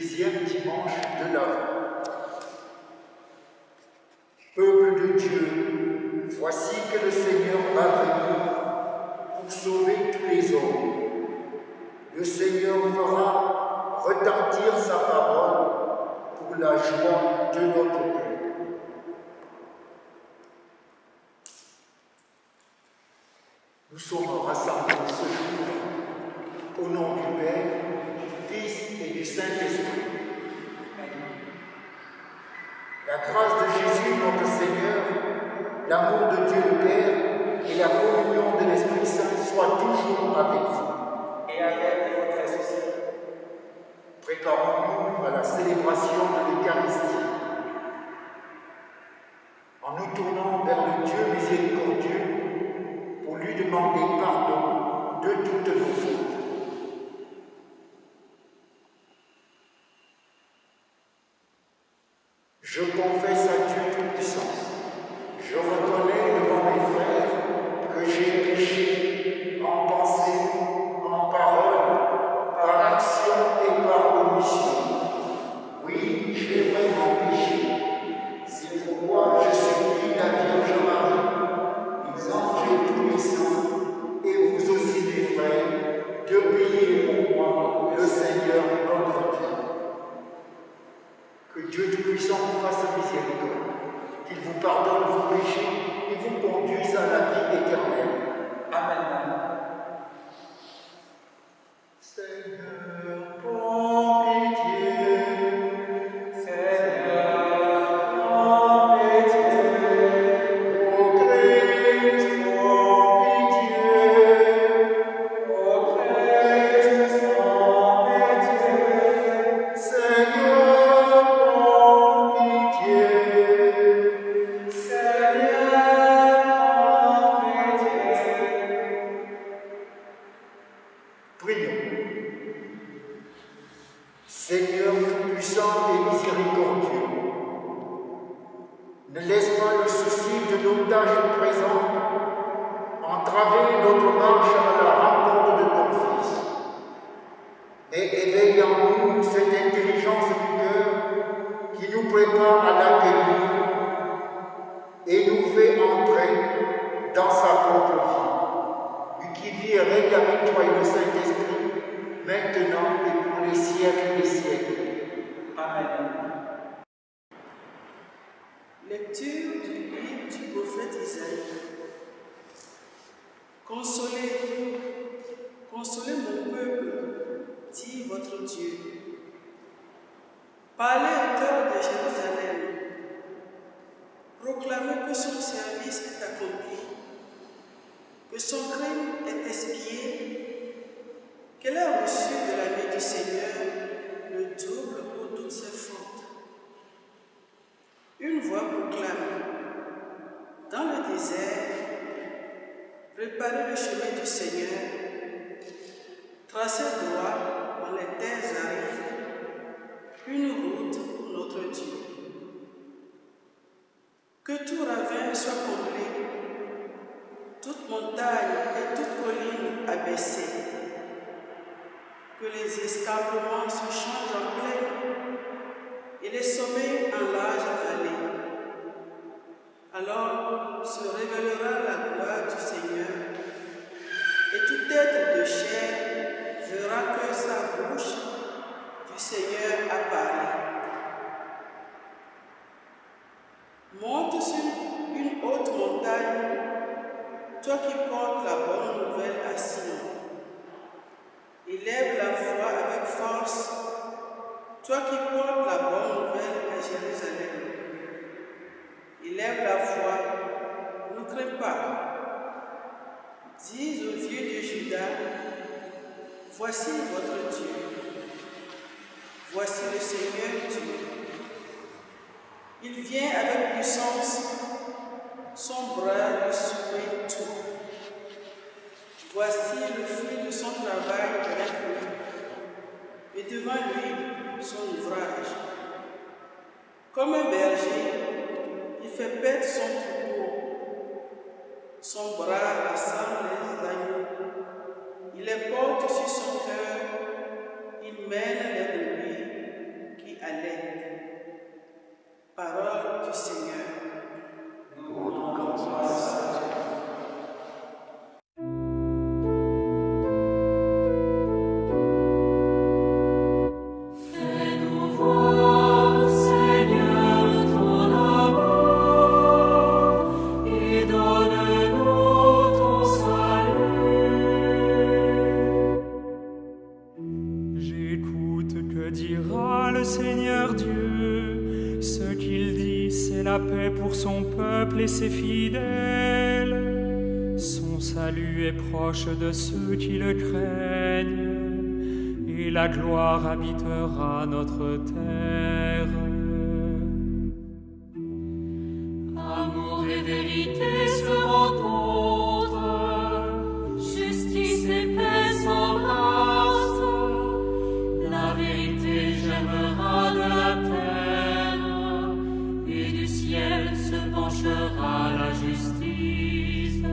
deuxième dimanche de l'Avent. Peuple de Dieu, voici que le Seigneur va venir pour sauver tous les hommes. Le Seigneur fera retentir sa parole pour la joie de notre cœur. Nous sommes rassemblés ce jour au nom du Père, du Fils et du Saint-Esprit. La grâce de Jésus, notre Seigneur, l'amour de Dieu le Père et la communion de l'Esprit Saint soient toujours avec vous. Et avec votre esprit. Préparons-nous à la célébration de l'Eucharistie en nous tournant vers le Dieu miséricordieux pour lui demander pardon de toutes nos fautes. Je confesse à Dieu Tout-Puissant. Je reconnais devant mes frères que j'ai péché en pensée, en parole, par action et par omission. Oui, j'ai vraiment péché. C'est pourquoi je supplie la Vierge Marie, les anges et tous les saints, et vous aussi mes frères, de prier pour moi, le Seigneur notre Dieu. Que Dieu Tout-Puissant vous fasse miséricorde, qu'il vous pardonne vos péchés et vous conduise à la vie éternelle. Amen. Seigneur, prends pitié. Seigneur, prends pitié. Ô Christ, prends pitié. Ô Christ, prends pitié. Seigneur, prends pitié. Seigneur, prends pitié. Prions. Seigneur tout-puissant et miséricordieux, ne laisse pas le souci de nos tâches présentes entraver notre marche à la rencontre de ton Fils, mais éveille en nous cette intelligence du cœur qui nous prépare à l'accueillir et nous fait entrer dans sa propre vie, lui qui vit et règne avec toi et le Saint-Esprit, maintenant et pour les siècles des siècles. Amen. Lecture du livre du prophète Isaïe. Consolez, consolez mon peuple, dit votre Dieu. Parlez au cœur de Jérusalem. Proclamez que son service est accompli, que son crime est expié, qu'elle a reçu de la main du Seigneur le double pour toutes ses fautes. Une voix proclame, dans le désert, préparez le chemin du Seigneur, tracez droit dans les terres arides, une route pour notre Dieu. Que tout ravin soit comblé, toute montagne et toute colline abaissée, que les escarpements se changent en plaine et les sommets en large vallée. Alors se révélera la gloire du Seigneur, et tout être de chair verra que sa bouche du Seigneur a parlé. Monte sur une haute montagne, toi qui portes la bonne nouvelle à Sion. Élève la voix avec force, toi qui portes la bonne nouvelle à Jérusalem. Élève la voix, ne crains pas. Dis aux vieux de Juda, voici votre Dieu. Voici le Seigneur Dieu. Il vient avec puissance, son bras lui soumet tout. Voici le fruit de son travail avec lui, et devant lui son ouvrage. Comme un berger, il fait paître son troupeau. Son bras rassemble les agneaux. Il les porte sur son cœur. Il mène les brebis dira le Seigneur Dieu? Ce qu'il dit, c'est la paix pour son peuple et ses fidèles. Son salut est proche de ceux qui le craignent, et la gloire habitera notre terre. Amour et vérité se rencontrent, justice et paix s'embrassent. La vérité germera de la terre, et du ciel se penchera la justice.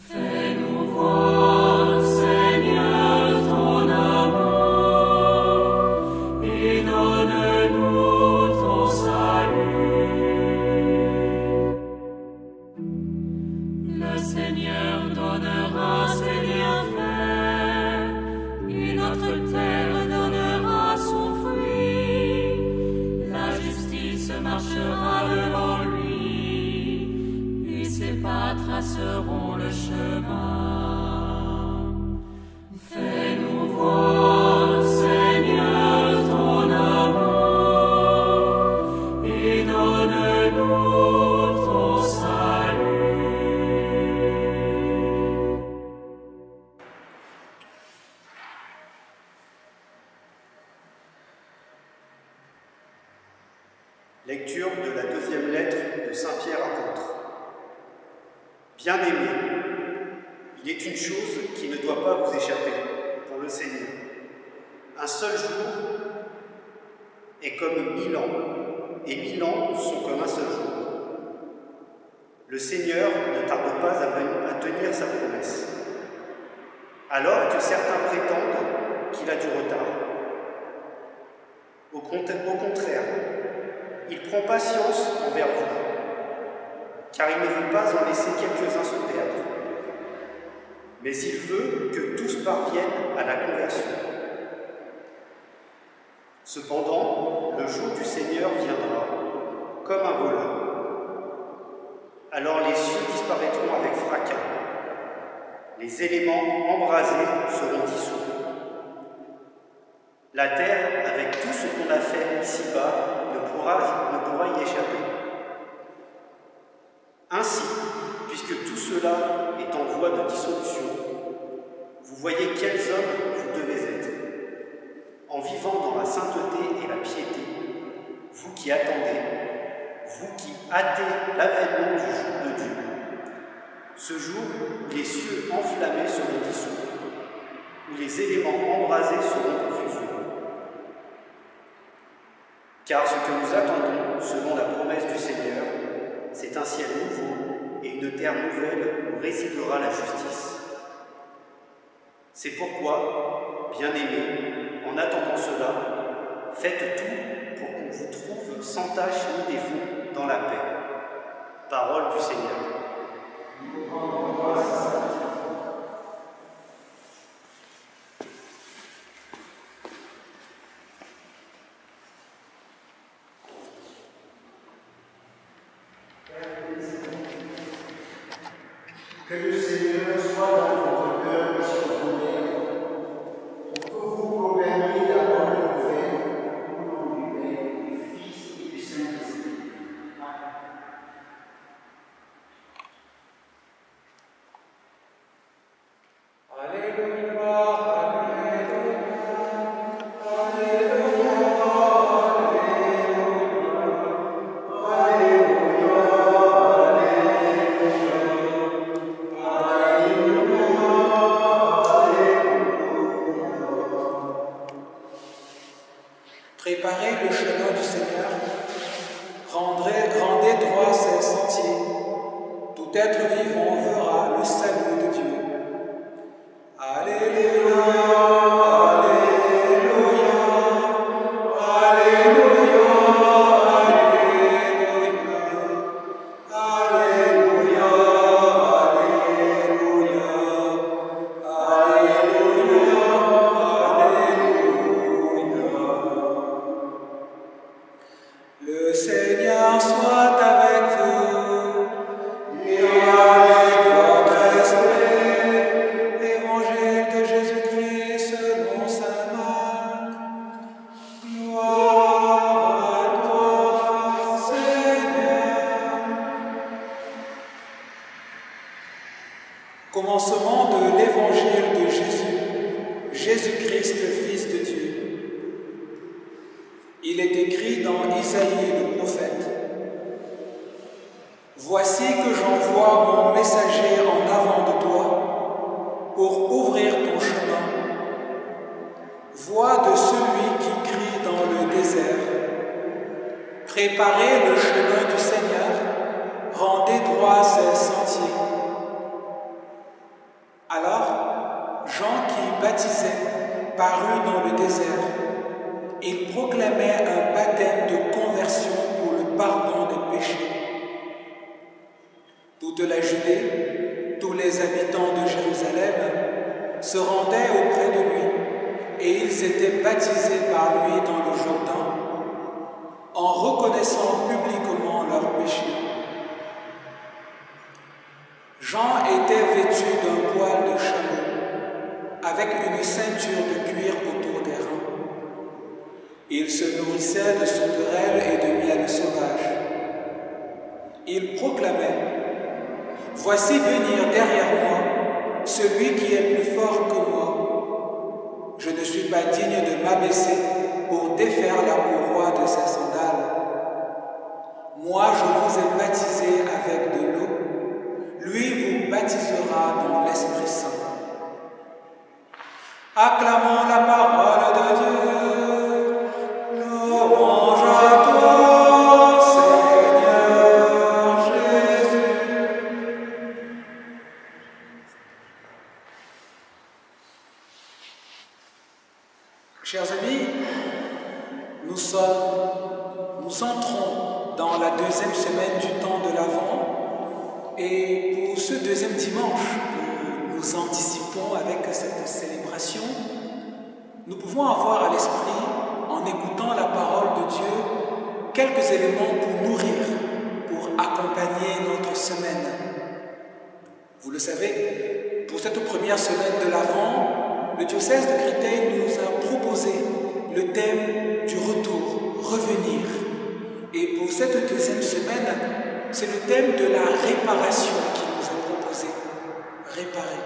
Fais-nous voir, Seigneur, ton amour, et donne-nous ton salut. Le Seigneur donnera ses bienfaits, et notre terre donnera son fruit. La justice marchera devant lui, et ses pas traceront le chemin. Fais-nous voir, Seigneur, ton amour, et donne-nous ton salut. Lecture de la deuxième lettre de Saint Pierre apôtre. Bien-aimés, il est une chose qui ne doit pas vous échapper pour le Seigneur. Un seul jour est comme 1000 ans, et 1000 ans sont comme un seul jour. Le Seigneur ne tarde pas à tenir sa promesse, alors que certains prétendent qu'il a du retard. Au contraire, il prend patience envers vous, car il ne veut pas en laisser quelques-uns se perdre. Mais il veut que tous parviennent à la conversion. Cependant, le jour du Seigneur viendra comme un voleur. Alors les cieux disparaîtront avec fracas, les éléments embrasés seront dissous. La terre, avec tout ce qu'on a fait ici-bas, ne pourra y échapper. Ainsi, puisque tout cela est en voie de dissolution, vous voyez quels hommes vous devez être, en vivant dans la sainteté et la piété, vous qui attendez, vous qui hâtez l'avènement du jour de Dieu, ce jour où les cieux enflammés seront dissous, où les éléments embrasés seront en fusion. Car ce que nous attendons, selon la promesse du Seigneur, c'est un ciel nouveau et une terre nouvelle où résidera la justice. C'est pourquoi, bien-aimés, en attendant cela, faites tout pour qu'on vous trouve sans tache ni défaut dans la paix. Parole du Seigneur. Que le Seigneur soit dans votre cœur et sur vos lèvres, pour que vous proclamiez la bonne nouvelle au nom du Père, du Fils et du Saint-Esprit. Amen. Préparez le chemin du Seigneur, rendez droit ses sentiers. Tout être vivant verra le salut de Dieu. Alléluia, Alléluia, Alléluia, Alléluia, Alléluia, Alléluia, Le Seigneur soit avec vous et avec Jésus-Christ, Fils de Dieu. Il est écrit dans Isaïe le prophète: « Voici que j'envoie mon messager en avant de toi pour ouvrir ton chemin. Voix de celui qui crie dans le désert. Préparez le chemin du Seigneur, rendez droit ses sentiers. » Alors, Jean qui baptisait parut dans le désert. Il proclamait un baptême de conversion pour le pardon des péchés. Toute la Judée, tous les habitants de Jérusalem se rendaient auprès de lui et ils étaient baptisés par lui dans le Jourdain en reconnaissant publiquement leurs péchés. Jean était vêtu d'un poil de chameau avec une ceinture de cuir autour des reins. Il se nourrissait de sauterelles et de miel sauvage. Il proclamait: « Voici venir derrière moi celui qui est plus fort que moi. Je ne suis pas digne de m'abaisser pour défaire la courroie de ses sandales. Moi, je vous ai baptisé avec de l'eau. Lui vous baptisera dans l'Esprit Saint. » Acclamons la parole de Dieu. Louange à toi, Seigneur Jésus. Chers amis, nous entrons dans la deuxième semaine du temps de l'Avent, et pour ce deuxième dimanche que nous anticipons avec cette célébration, nous pouvons avoir à l'esprit, en écoutant la parole de Dieu, quelques éléments pour nourrir, pour accompagner notre semaine. Vous le savez, pour cette première semaine de l'Avent, le diocèse de Créteil nous a proposé le thème du retour, revenir. Et pour cette deuxième semaine, c'est le thème de la réparation qui nous est proposé. Réparer.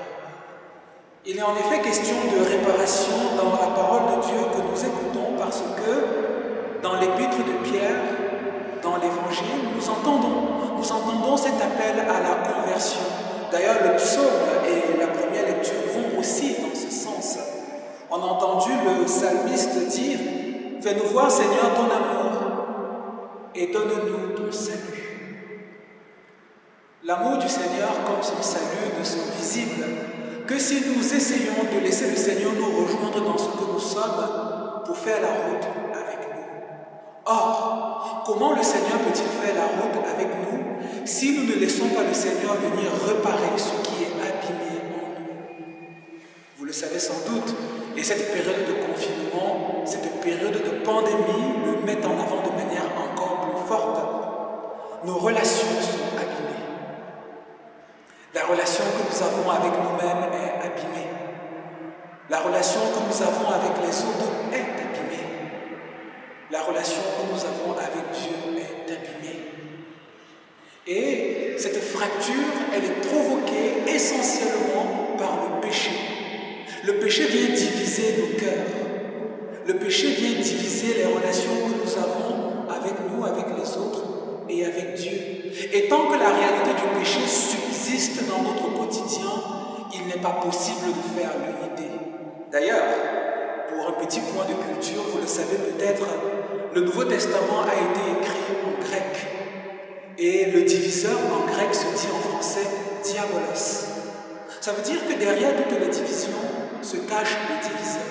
Il est en effet question de réparation dans la parole de Dieu que nous écoutons parce que dans l'épître de Pierre, dans l'Évangile, nous entendons cet appel à la conversion. D'ailleurs, le psaume et la première lecture vont aussi dans ce sens. On a entendu le psalmiste dire: « Fais-nous voir, Seigneur, ton amour et donne-nous ton salut. » L'amour du Seigneur comme son salut ne sont visibles que si nous essayons de laisser le Seigneur nous rejoindre dans ce que nous sommes pour faire la route avec nous. Or, comment le Seigneur peut-il faire la route avec nous si nous ne laissons pas le Seigneur venir réparer ce qui est abîmé en nous? Vous le savez sans doute, et cette période de confinement, cette période de pandémie le met en avant de manière encore plus forte. Nos relations sont abîmées. La relation que nous avons avec nous-mêmes est abîmée. La relation que nous avons avec les autres est abîmée. La relation que nous avons avec Dieu est abîmée. Et cette fracture, elle est provoquée essentiellement par le péché. Le péché vient diviser nos cœurs. Le péché vient diviser les relations que nous avons avec nous, avec les autres et avec Dieu. Et tant que la réalité du péché subsiste dans notre quotidien, il n'est pas possible de faire l'unité. D'ailleurs, pour un petit point de culture, vous le savez peut-être, le Nouveau Testament a été écrit en grec. Et le diviseur en grec se dit en français « diabolos ». Ça veut dire que derrière toutes les divisions se cache le diviseur.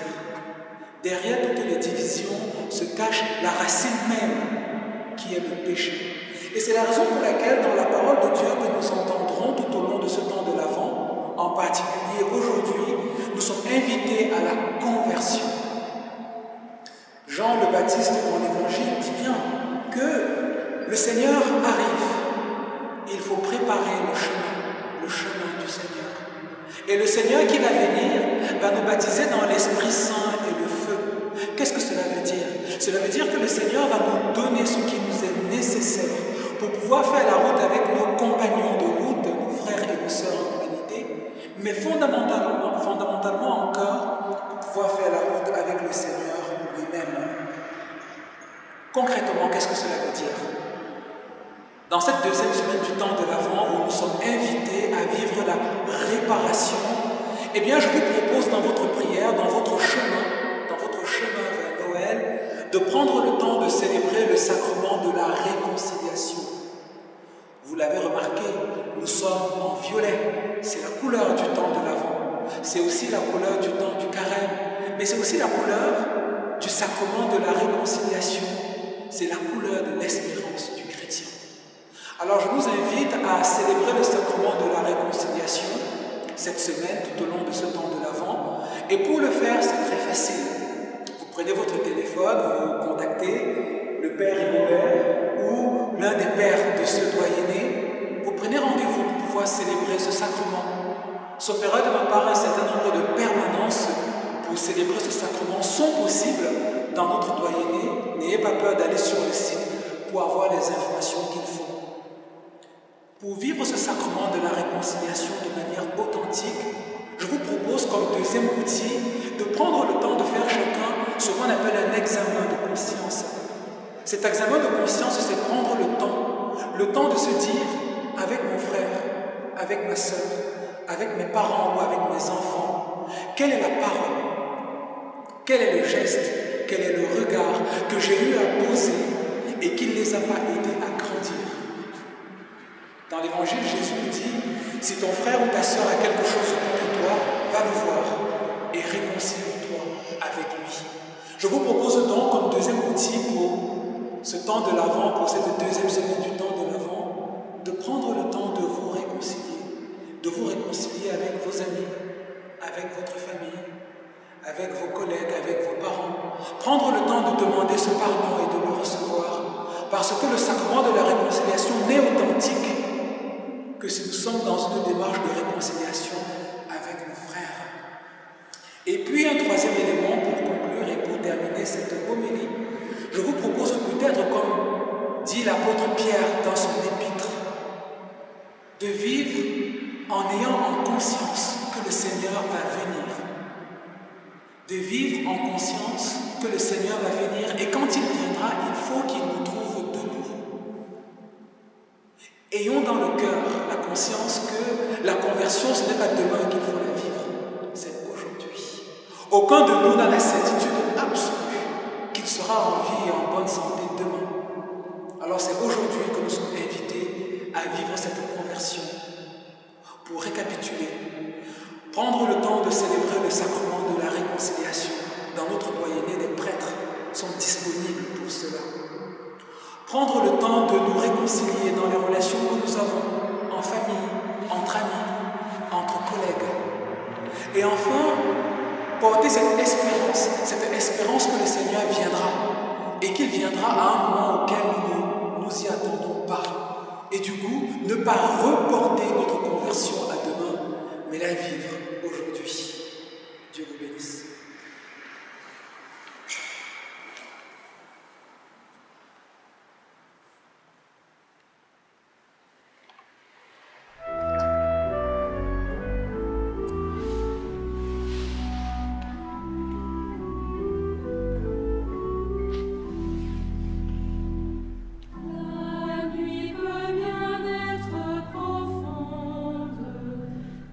Derrière toutes les divisions se cache la racine même qui est le péché. Et c'est la raison pour laquelle dans la parole de Dieu que nous entendrons tout au long de ce temps de l'Avent, en particulier aujourd'hui, nous sommes invités à la conversion. Jean le Baptiste dans l'Évangile dit bien que le Seigneur arrive. Il faut préparer le chemin du Seigneur. Et le Seigneur qui va venir va nous baptiser dans l'Esprit Saint et le feu. Qu'est-ce que cela veut dire? Cela veut dire que le Seigneur va nous donner ce qui nous est nécessaire pour pouvoir faire la route avec nos compagnons de route, nos frères et nos sœurs en humanité, mais fondamentalement encore pour pouvoir le Seigneur lui-même. Concrètement, qu'est-ce que cela veut dire? Dans cette deuxième semaine du temps de l'Avent, où nous sommes invités à vivre la réparation, eh bien, je vous propose dans votre prière, dans votre chemin vers Noël, de prendre le temps de célébrer le sacrement de la réconciliation. Vous l'avez remarqué, nous sommes en violet, c'est la couleur du temps de l'Avent. C'est aussi la couleur du temps du carême, mais c'est aussi la couleur du sacrement de la réconciliation. C'est la couleur de l'espérance du chrétien. Alors je vous invite à célébrer le sacrement de la réconciliation cette semaine, tout au long de ce temps de l'Avent. Et pour le faire, c'est très facile. Vous prenez votre téléphone, vous contactez le Père Rigobert ou l'un des pères de ce doyenné. Vous prenez rendez-vous pour pouvoir célébrer ce sacrement. Sauf erreur de ma part, un certain nombre de permanences pour célébrer ce sacrement sont possibles dans notre doyenné. N'ayez pas peur d'aller sur le site pour avoir les informations qu'il faut. Pour vivre ce sacrement de la réconciliation de manière authentique, je vous propose comme deuxième outil de prendre le temps de faire chacun ce qu'on appelle un examen de conscience. Cet examen de conscience, c'est prendre le temps de se dire avec mon frère, avec ma soeur, avec mes parents ou avec mes enfants, quelle est la parole, quel est le geste, quel est le regard que j'ai eu à poser et qui ne les a pas aidés à grandir. Dans l'évangile, Jésus nous dit, si ton frère ou ta sœur a quelque chose contre toi, va le voir et réconcilie-toi avec lui. Je vous propose donc comme deuxième outil pour ce temps de l'Avent, pour cette deuxième semaine du temps de l'Avent, de prendre le temps de vous réconcilier avec vos amis, avec votre famille, avec vos collègues, avec vos parents. Prendre le temps de demander ce pardon et de le recevoir, parce que le sacrement de la réconciliation n'est authentique que si nous sommes dans une démarche de réconciliation avec nos frères. Et puis un troisième élément pour conclure et pour terminer cette homélie, je vous propose peut-être, comme dit l'apôtre Pierre dans son épître, de vivre en ayant en conscience que le Seigneur va venir. De vivre en conscience que le Seigneur va venir et quand il viendra, il faut qu'il nous trouve debout. Ayons dans le cœur la conscience que la conversion, ce n'est pas demain qu'il faut la vivre, c'est aujourd'hui. Aucun de nous n'a la certitude absolue qu'il sera en vie et en bonne santé demain. Alors c'est aujourd'hui que nous sommes invités à vivre cette conversion. Pour récapituler, prendre le temps de célébrer le sacrement de la réconciliation. Dans notre doyenné, des prêtres sont disponibles pour cela. Prendre le temps de nous réconcilier dans les relations que nous avons, en famille, entre amis, entre collègues. Et enfin, porter cette espérance que le Seigneur viendra, et qu'il viendra à un moment auquel nous ne nous y attendons pas. Et du coup, ne pas reporter notre conversion à demain, mais la vivre aujourd'hui. Dieu vous bénisse.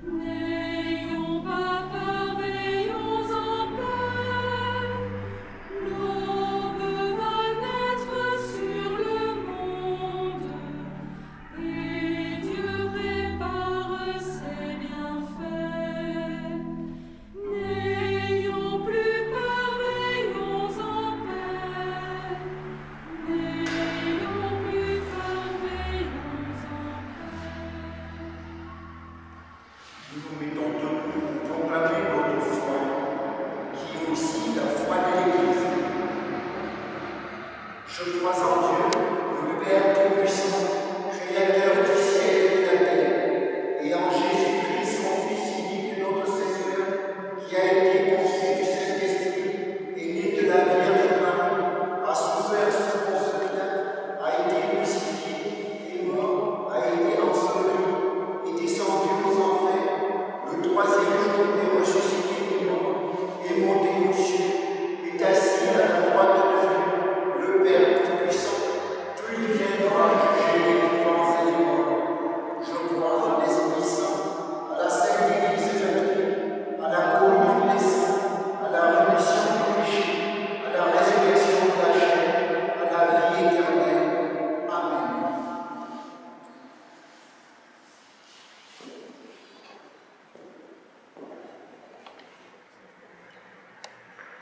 N'ayons pas peur, veillons en paix. troisième jour est ressuscité des morts, est monté aux cieux, et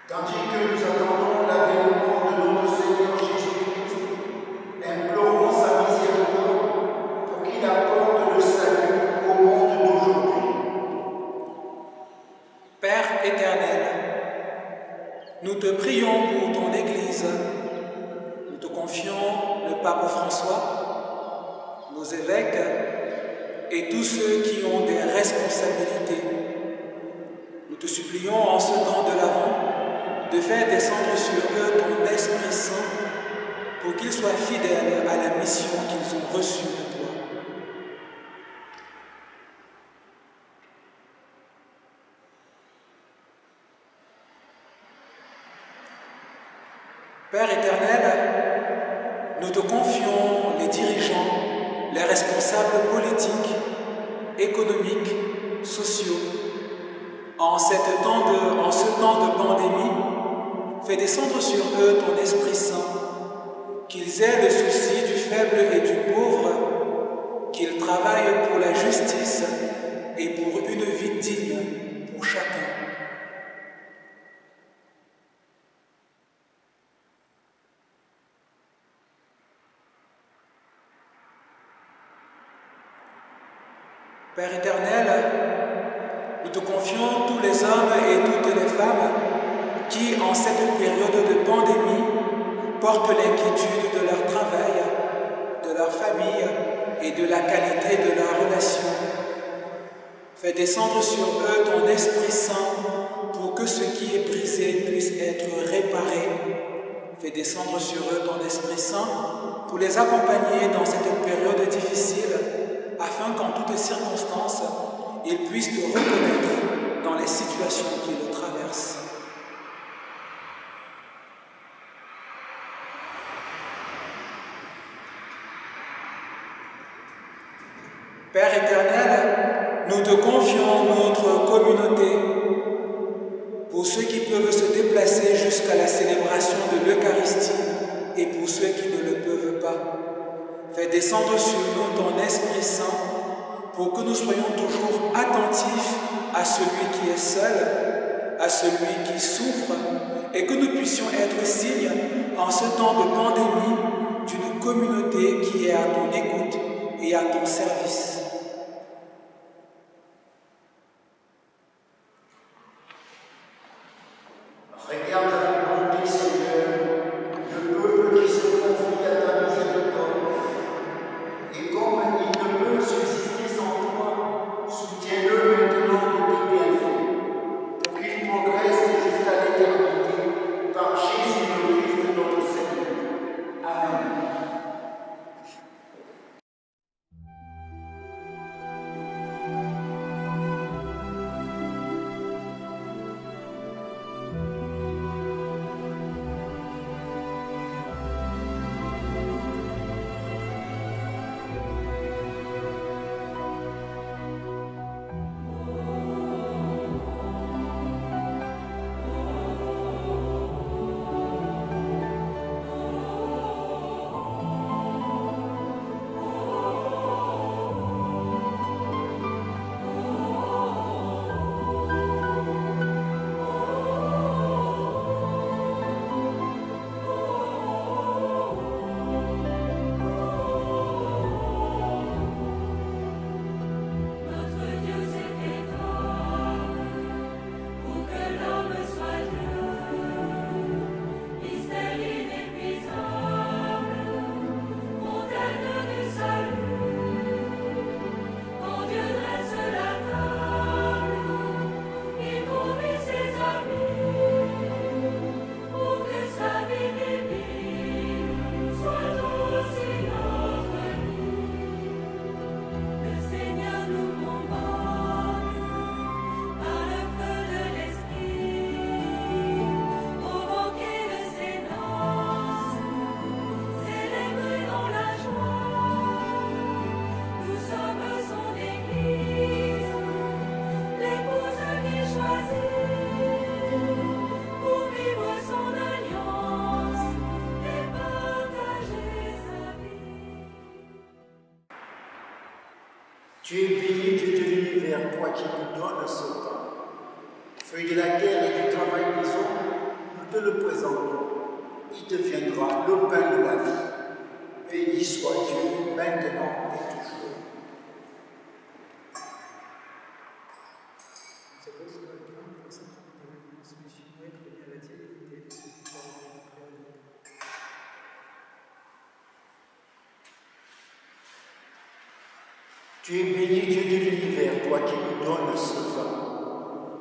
Tandis que nous attendons l'avènement de notre Seigneur Jésus-Christ, implorons sa miséricorde pour qu'il apporte le salut au monde d'aujourd'hui. Père éternel, nous te prions pour ton Église. Nous te confions le pape François, nos évêques et tous ceux qui ont des responsabilités. Nous te supplions en ce temps de l'Avent de faire descendre sur eux ton Esprit Saint pour qu'ils soient fidèles à la mission qu'ils ont reçue de toi. Père éternel, nous te confions les dirigeants, les responsables politiques, économiques, sociaux. En ce temps de pandémie, fais descendre sur eux ton Esprit Saint, qu'ils aient le souci du faible et du pauvre, qu'ils travaillent pour la justice et pour une vie digne pour chacun. Père éternel, nous te confions tous les hommes et toutes les femmes qui, en cette période de pandémie, portent l'inquiétude de leur travail, de leur famille et de la qualité de leurs relations. Fais descendre sur eux ton Esprit Saint pour que ce qui est brisé puisse être réparé. Fais descendre sur eux ton Esprit Saint pour les accompagner dans cette période difficile, afin qu'en toutes circonstances, ils puissent te reconnaître dans les situations qu'ils traversent. Père éternel, nous te confions notre communauté pour ceux qui peuvent se déplacer jusqu'à la célébration de l'Eucharistie et pour ceux qui ne le peuvent pas. Fais descendre sur nous ton Esprit Saint pour que nous soyons toujours attentifs à celui qui est seul, à celui qui souffre, et que nous puissions être signes en ce temps de pandémie d'une communauté qui est à ton écoute et à ton service. Regarde avec bonté, Seigneur, le peuple qui se confie à ta miséricorde. Et comme il ne peut subsister sans toi, soutiens-le maintenant de tes bienfaits, pour qu'il progresse jusqu'à l'éternité, par Jésus le Christ notre Seigneur. Amen. Tu es béni, Dieu de l'univers, toi qui nous donnes ce pain, feuille de la terre et du travail des hommes, présentons, il deviendra le pain de la vie. Béni soit Dieu, maintenant et toujours. Tu es béni, Dieu de l'univers, toi qui nous donnes ce vin.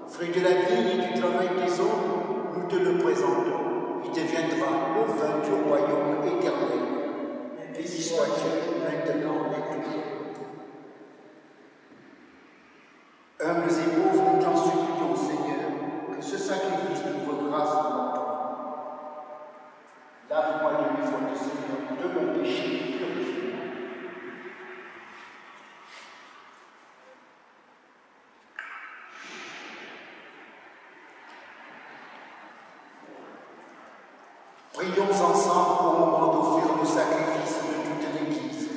Fruit de la vigne et du travail des hommes, nous te le présentons. Il deviendra le vin du royaume éternel. Béni soit Dieu, maintenant et toujours. Humbles et pauvres, nous t'en supplions, Seigneur, que ce sacrifice trouve grâce devant toi. Lave-moi de mes fautes, Seigneur, de mon péché, purifie-moi. Prions ensemble au moment d'offrir le sacrifice de toute l'Église.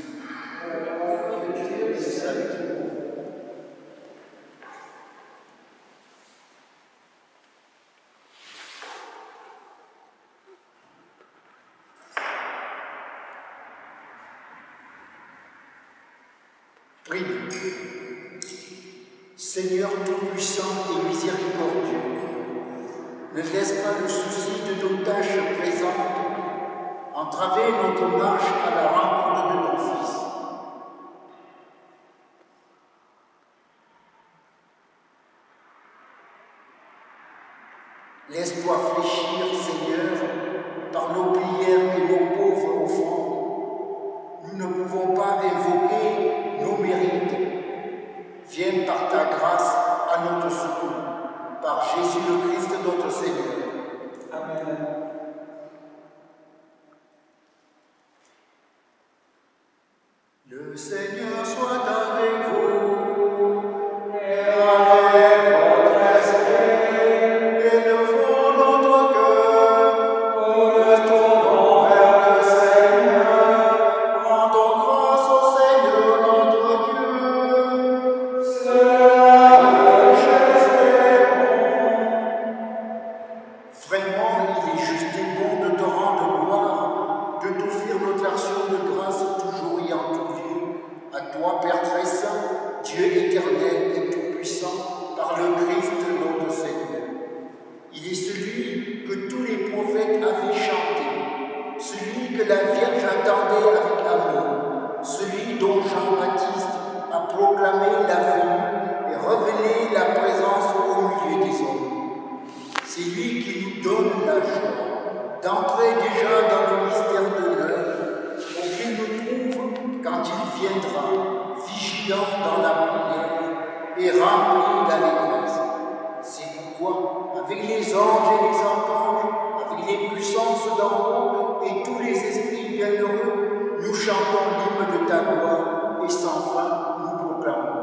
Prions. Seigneur tout-puissant et miséricordieux, ne laisse pas le souci de nos tâches présentes entraver notre marche à la rencontre de ton Fils. Laisse-toi fléchir, Seigneur, par nos prières et nos pauvres offrandes. Nous ne pouvons pas invoquer nos mérites. Viens par ta grâce à notre secours, par Jésus le Christ notre Seigneur. Amen. Le Seigneur soit avec vous et avec votre esprit. Élevons notre cœur, le tournons vers le Seigneur. Rendons grâce au Seigneur notre Dieu. C'est juste et bon. Vraiment, il est juste et bon de te rendre gloire, de t'offrir notre action de grâce toujours et en tout lieu. À toi, Père très saint, Dieu éternel et tout-puissant, par le Christ notre Seigneur. Il est celui que tous les prophètes avaient chanté, celui que la Vierge attendait avec amour, celui dont Jean-Baptiste a proclamé la venue et révélé la présence au milieu des hommes. C'est lui qui nous donne la joie d'entrer déjà dans le mystère de l'heure, qu'il nous trouve quand il viendra, vigilant dans la prière et rempli d'allégresse. C'est pourquoi, avec les anges et les archanges, avec les puissances d'en haut et tous les esprits bienheureux, nous chantons l'hymne de ta gloire et sans fin nous proclamons.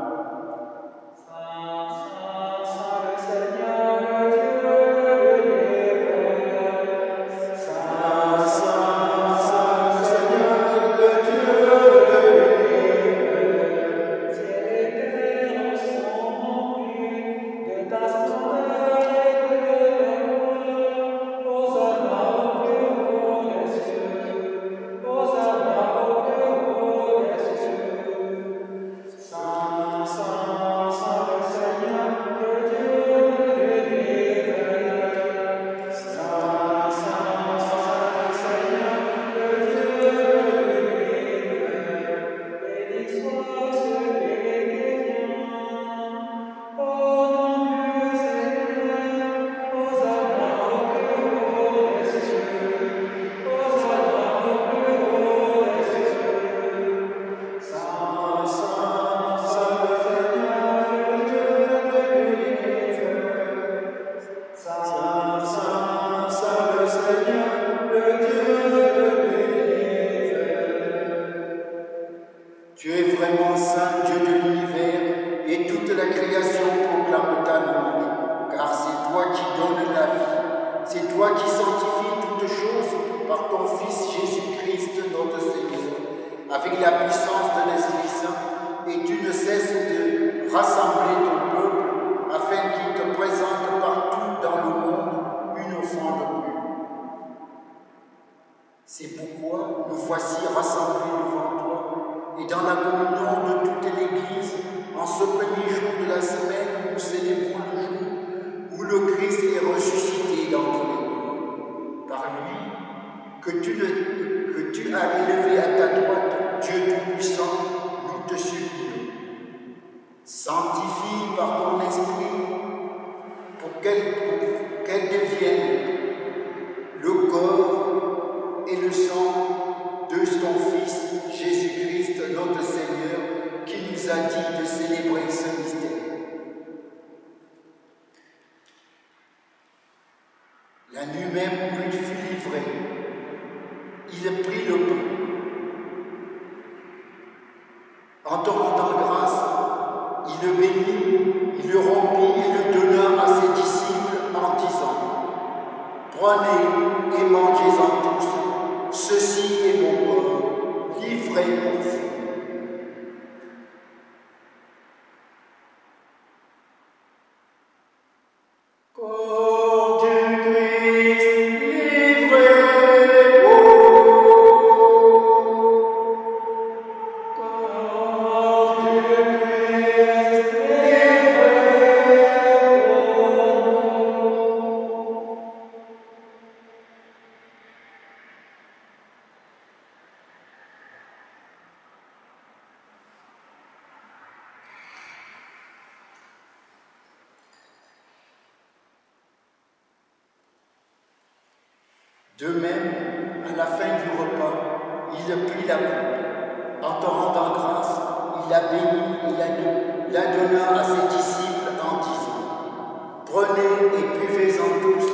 Tu es vraiment saint, Dieu de l'univers, et toute la création proclame ta louange, car c'est toi qui donnes la vie, c'est toi qui sanctifies toutes choses par ton Fils Jésus-Christ notre Seigneur, avec la puissance de l'Esprit Saint, et tu ne cesses de rassembler ton peuple, afin qu'il te présente partout dans le monde une offrande pure. C'est pourquoi nous voici rassemblés devant toi et dans la communion de toute l'Église, en ce premier jour de la semaine où nous célébrons le jour où le Christ est ressuscité d'entre les morts. Par lui, que tu as élevé à ta droite, Dieu Tout-Puissant, nous te supplions. Sanctifie par ton esprit pour qu'elle devienne le corps et le sang de ton Fils Jésus-Christ, notre Seigneur, qui nous a dit de célébrer ce mystère. La nuit même où il fut livré, il prit le pain. En te rendant grâce, il le bénit, il le rompit et le donna à ses disciples en disant : Prenez et mangez-en tous, ceci est mon corps, livré pour vous. Corps du Christ, livré pour vous. Corps du Christ, livré pour vous. De même, à la fin du repas, il prit la coupe. En te rendant grâce, il la bénit et la donna à ses disciples en disant : Prenez et buvez-en tous,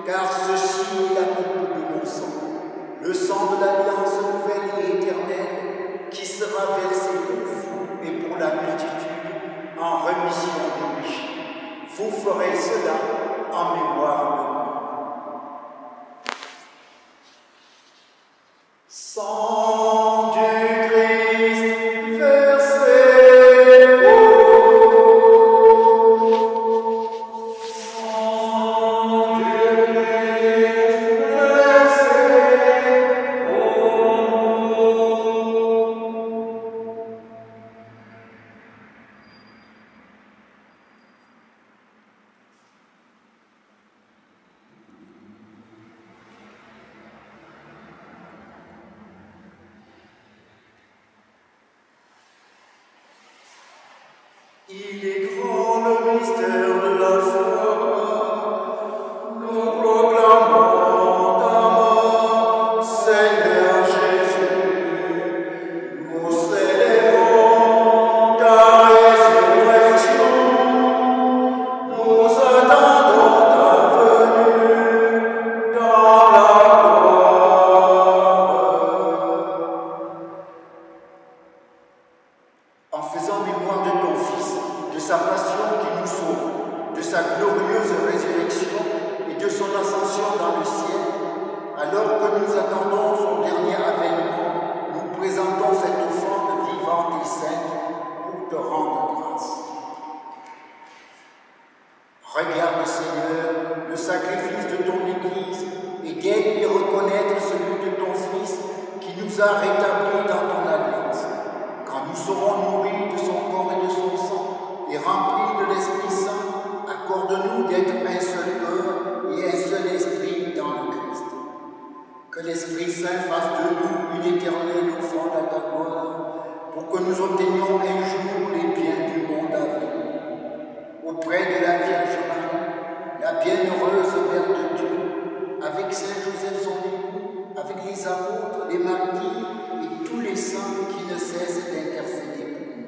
car ceci est la coupe de mon sang, le sang de l'alliance nouvelle et éternelle, qui sera versé pour vous et pour la multitude en rémission des péchés. Vous ferez cela en mémoire de moi. Sang du Christ versé pour vous. Sang du Christ versé pour vous. Il est grand le mystère de la foi. Nous proclamons ta mort, Seigneur Jésus. Nous célébrons ta résurrection. Nous attendons ta venue dans la gloire. En faisant mémoire de ton Fils, de sa passion qui nous sauve, de sa glorieuse résurrection et de son ascension dans le ciel, alors que nous attendons son dernier avènement, nous présentons cette offrande vivante et sainte pour te rendre grâce. Regarde, Seigneur, le sacrifice de ton Église et daigne reconnaître celui de ton Fils qui nous a rétablis dans ton alliance. Quand nous serons nourris de son corps et de son sang et remplis de l'Esprit Saint, accorde-nous d'être un seul cœur et un seul esprit dans le Christ. Que l'Esprit Saint fasse de nous une éternelle offrande à ta gloire, pour que nous obtenions un jour les biens du monde à venir. Auprès de la Vierge Marie, la bienheureuse Mère de Dieu, avec Saint Joseph son époux, avec les apôtres, les martyrs et tous les saints qui ne cessent d'intercéder pour nous.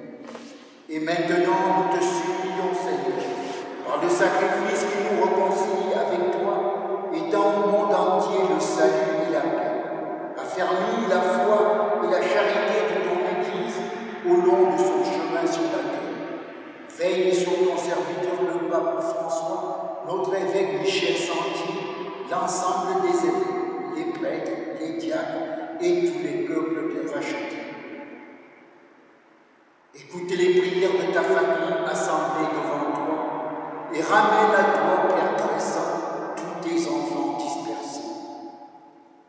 Et maintenant, nous te supplions, Seigneur, par le sacrifice qui nous réconcilie avec toi, étends au monde entier le salut et la paix. Affermis la foi et la charité de ton Église au long de son chemin sur la terre. Veille sur ton serviteur le pape François, notre évêque Michel Santier, l'ensemble des évêques, les prêtres, les diacres et tous les peuples de rachetés. Écoute les prières de ta famille assemblée devant toi et ramène à toi, Père très saint, tous tes enfants dispersés.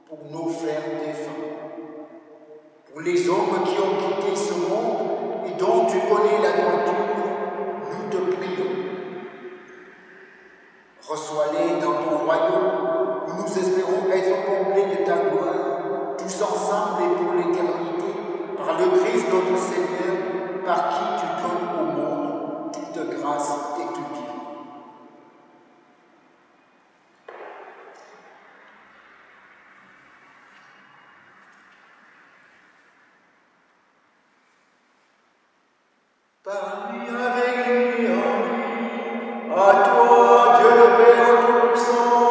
Pour nos frères les hommes qui ont quitté ce monde et dont tu connais la droiture, nous te prions. Reçois-les dans ton royaume, où nous espérons être comblés de ta gloire, tous ensemble et pour l'éternité, par le Christ notre Seigneur, par qui tu donnes au monde toute grâce et tout bien. Par lui, avec lui, en lui, à toi, Dieu le Père Tout-Puissant,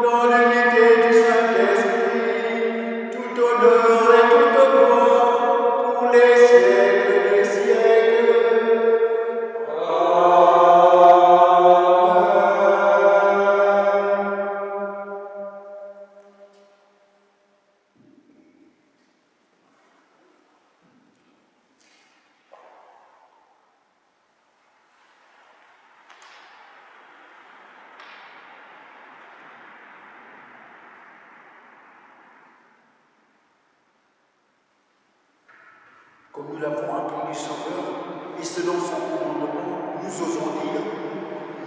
dans l'unité du Saint-Esprit, tout honneur et toute gloire pour les siècles des siècles. Amen. Comme nous l'avons appris du Sauveur, et selon son commandement, nous osons dire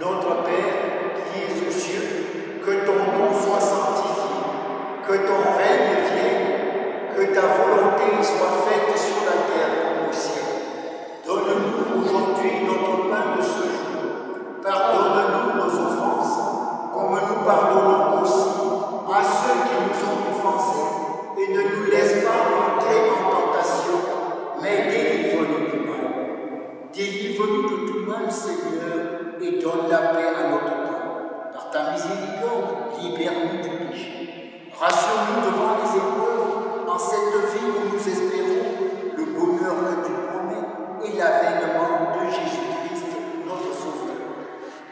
« Notre Père qui es aux cieux, que ton nom soit sanctifié, que ton règne vienne, que ta volonté soit faite sur la terre comme au ciel. Donne-nous aujourd'hui notre pain de ce jour. Pardonne-nous nos offenses, comme nous pardonnons aussi à ceux qui nous ont offensés, et ne nous laisse pas entrer en tentation, mais délivre-nous du mal. Délivre-nous de tout mal, Seigneur, et donne la paix à notre temps. Par ta miséricorde, libère-nous du péché. Rassure-nous devant les épreuves, en cette vie où nous espérons le bonheur que tu promets et l'avènement de Jésus-Christ, notre Sauveur.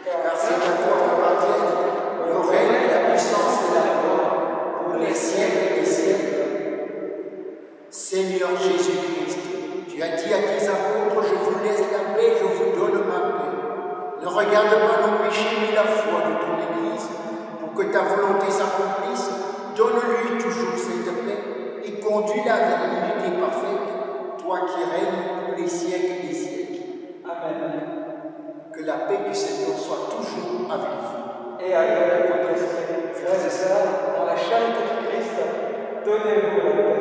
Car c'est à toi qu'appartiennent le règne, la puissance et la gloire pour les siècles des siècles. Seigneur Jésus-Christ, tu as dit à tes apôtres, je vous laisse la paix, je vous donne ma paix. Ne regarde pas nos péchés, mais la foi de ton Église, pour que ta volonté s'accomplisse. Donne-lui toujours cette paix et conduis-la vers l'unité parfaite, toi qui règnes pour les siècles des siècles. Amen. Que la paix du Seigneur soit toujours avec vous. Et avec votre esprit, frères et sœurs, dans la charité du Christ, donnez-vous la paix.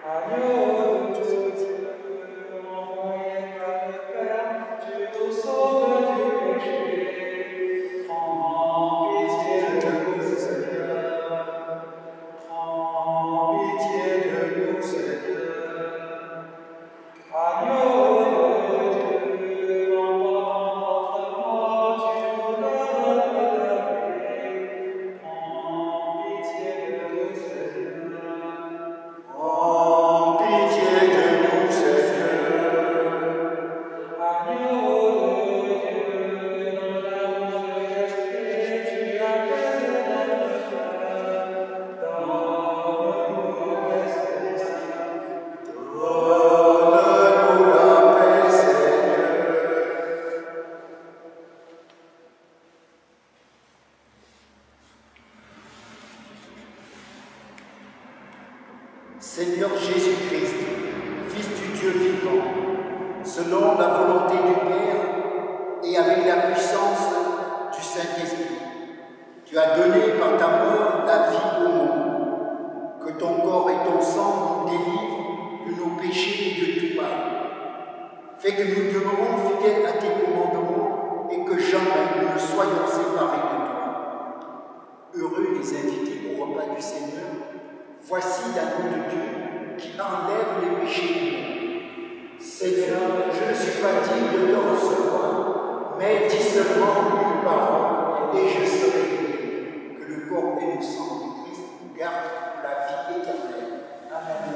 Agneau de Dieu, envoyé par le Père, tu nous sauves du péché. Prends pitié de nous, Seigneur. Prends pitié de nous, Seigneur. Agneau de Dieu, emportant notre mort, tu nous donnes ta paix. Prends pitié de nous, Seigneur. Oh, pitié de nous, Seigneur. Agneau de Dieu, dans l'amour de l'Esprit, tu apaises notre cœur. Donne-nous la paix, Seigneur. Donne-nous la paix, Seigneur. Seigneur Jésus-Christ, Fils du Dieu vivant, selon la volonté du Père et avec la puissance du Saint-Esprit, tu as donné par ta mort la vie au monde. Que ton corps et ton sang nous délivrent de nos péchés et de tout mal. Fais que nous demeurons fidèles à tes commandements et que jamais nous ne soyons séparés de toi. Heureux les invités au repas du Seigneur, voici l'agneau de Dieu qui enlève les péchés du monde. Seigneur, je ne suis pas digne de te recevoir, mais dis seulement une parole et je serai guéri. Que le corps et le sang du Christ nous gardent pour la vie éternelle. Amen.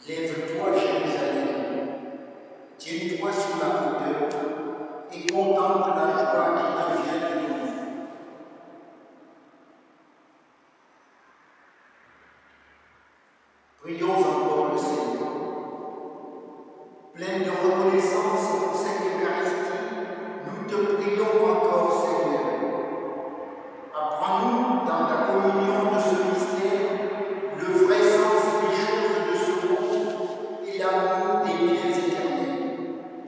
Lève-toi, Jérusalem, tiens-toi sur la hauteur et contemple la joie qui te vient de ton vie. Prions encore le Seigneur. Plein de reconnaissance pour cette Eucharistie, nous te prions encore, Seigneur. Apprends-nous dans ta communion de ce mystère le vrai sens des choses de ce monde et l'amour des biens éternels.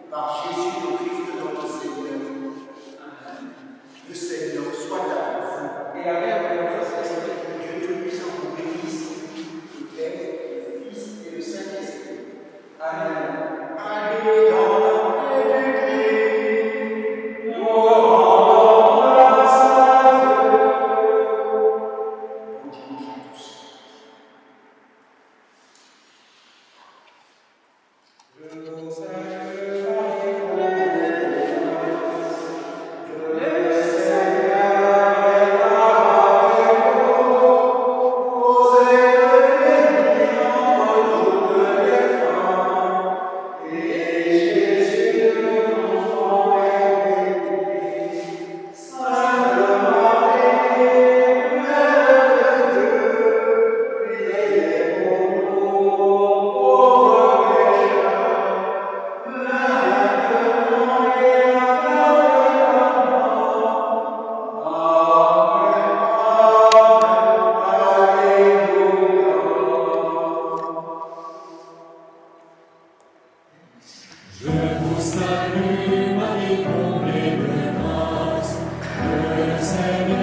Par Jésus le Christ notre Seigneur. Amen. Le Seigneur soit avec vous. Et avec votre esprit. Que Dieu Tout-Puissant vous bénisse, le Père, le Fils et le Saint-Esprit. Amen. Allez dans la paix du Christ. Nous rendons grâce à Dieu. Bon dimanche à tous. Salue Marie, comblée de grâce, le Seigneur